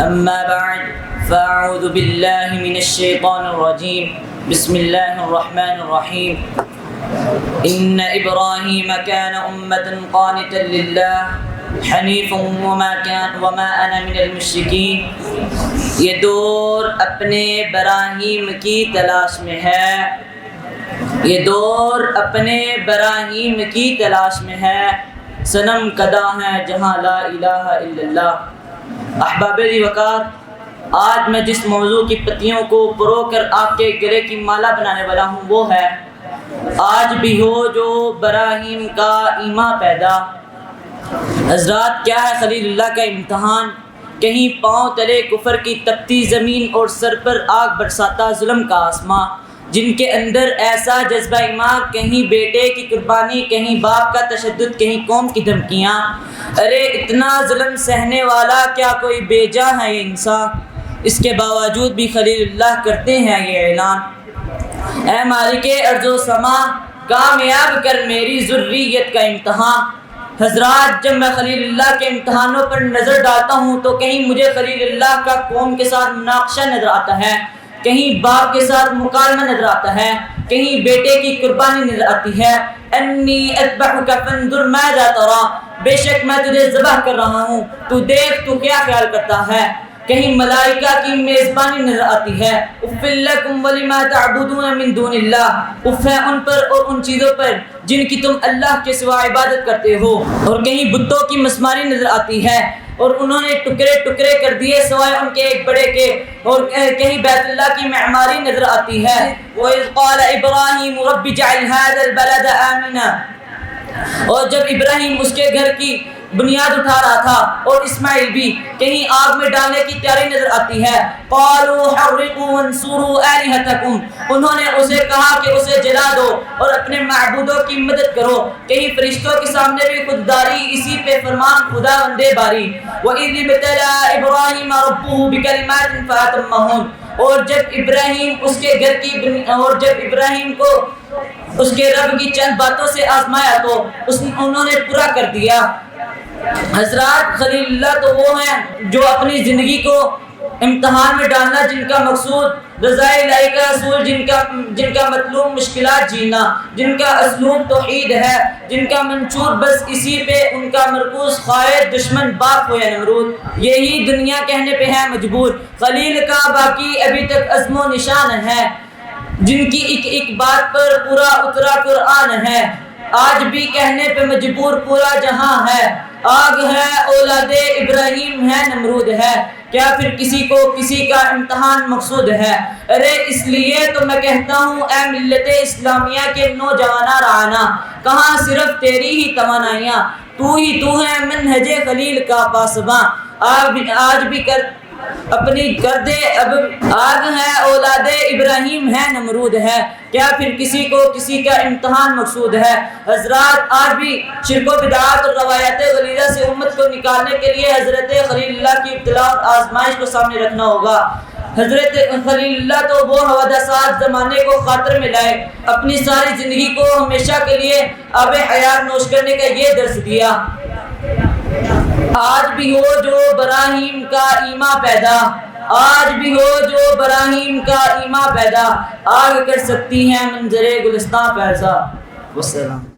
أما بعد فأعوذ بالله من الشيطان الرجيم بسم الله الرحمن الرحيم إن إبراهيم كان أمة قانتا لله حنيفا وما أنا من المشركين. یہ دور اپنے براہیم کی تلاش میں ہے، یہ دور اپنے براہیم کی تلاش میں ہے، صنم کدا ہے جہاں لا الہ الا اللہ. احباب وقار، آج میں جس موضوع کی پتیوں کو پرو کر آپ کے گلے کی مالا بنانے والا ہوں وہ ہے آج بھی ہو جو براہیم کا ایمان پیدا. حضرات، کیا ہے خلیل اللہ کا امتحان؟ کہیں پاؤں تلے کفر کی تپتی زمین اور سر پر آگ برساتا ظلم کا آسماں، جن کے اندر ایسا جذبہ ایمان، کہیں بیٹے کی قربانی، کہیں باپ کا تشدد، کہیں قوم کی دھمکیاں. ارے اتنا ظلم سہنے والا کیا کوئی بے جاں ہے یہ انسان؟ اس کے باوجود بھی خلیل اللہ کرتے ہیں یہ اعلان، اے مالک ارض و سما کامیاب کر میری ذریت کا امتحان. حضرات، جب میں خلیل اللہ کے امتحانوں پر نظر ڈالتا ہوں تو کہیں مجھے خلیل اللہ کا قوم کے ساتھ مناقشہ نظر آتا ہے، کہیں باپ کے ساتھ مکالمہ نظر آتا ہے، کہیں بیٹے کی قربانی نظر آتی ہے. انی اذبحک فانظر ماذا تری، بے شک میں تجھے ذبح کر رہا ہوں، تو دیکھ تو کیا خیال کرتا ہے. کہیں ملائکہ کی میزبانی نظر آتی ہے، اف لکم ولما تعبدون من دون اللہ، اف ہے ان پر اور ان چیزوں پر جن کی تم اللہ کے سوا عبادت کرتے ہو. اور کہیں بتوں کی مسماری نظر آتی ہے اور انہوں نے ٹکڑے ٹکڑے کر دیے سوائے ان کے ایک بڑے کے. اور کہیں بیت اللہ کی معماری نظر آتی ہے، وَإِذْ قَالَ إِبْرَاهِيمُ رَبِّ اجْعَلْ هَذَا الْبَلَدَ آمِنًا. اور جب ابراہیم اس کے گھر کی بنیاد اٹھا رہا تھا اور اسماعیل بھی، کہیں آگ میں ڈالنے کی تیاری نظر آتی ہے. قالوا حرقوا وانصروا آلهتكم، انہوں نے اسے کہا کہ اسے جلا دو اور اپنے معبودوں کی مدد کرو. کہیں فرشتوں کے سامنے بھی خودداری، اسی پہ فرمان خدا بندے باری. وَإِذِ ابْتَلَىٰ إِبْرَاهِيمَ رَبُّهُ بِكَلِمَاتٍ فَأَتَمَّهُنَّ، اور جب ابراہیم کو اس کے رب کی چند باتوں سے آزمایا تو انہوں نے پورا کر دیا. حضرات، خلیل اللہ تو وہ ہیں جو اپنی زندگی کو امتحان میں ڈالنا، جن کا مقصود رضا الہی کا اصول، جن کا مطلوب مشکلات جینا، جن کا اسلوب توحید ہے، جن کا منشور بس اسی پہ ان کا مرکوز، خواہ دشمن باپ ہو یا نمرود، یہی دنیا کہنے پہ ہے مجبور. خلیل کا باقی ابھی تک عزم و نشان ہے، جن کی ایک ایک بات پر پورا اترا قرآن ہے. آج بھی کہنے پہ مجبور پورا جہاں ہے، آگ ہے اولاد ابراہیم ہے نمرود ہے. کیا پھر کسی کو کسی کا امتحان مقصود ہے؟ ارے اس لیے تو میں کہتا ہوں اے ملت اسلامیہ کے نوجوانہ رعانا، کہاں صرف تیری ہی توانائیاں، تو ہی تو ہے منہج خلیل کا پاسباں. آج بھی اپنی کردے اب آگ ہے اولاد ابراہیم ہے نمرود ہے. کیا پھر کسی کو کسی کا امتحان مقصود ہے؟ حضرات، آج بھی شرک و بدعات اور روایات غلیظہ سے امت کو نکالنے کے لیے حضرت خلیل اللہ کی ابتلاء اور آزمائش کو سامنے رکھنا ہوگا. حضرت خلیل اللہ تو وہ حوادثات زمانے کو خاطر میں لائے، اپنی ساری زندگی کو ہمیشہ کے لیے آب حیات نوش کرنے کا یہ درس دیا. آج بھی ہو جو براہیم کا ایمان پیدا، آج بھی ہو جو براہیم کا ایمان پیدا، آگ کر سکتی ہیں منظر گلستان پیدا. والسلام.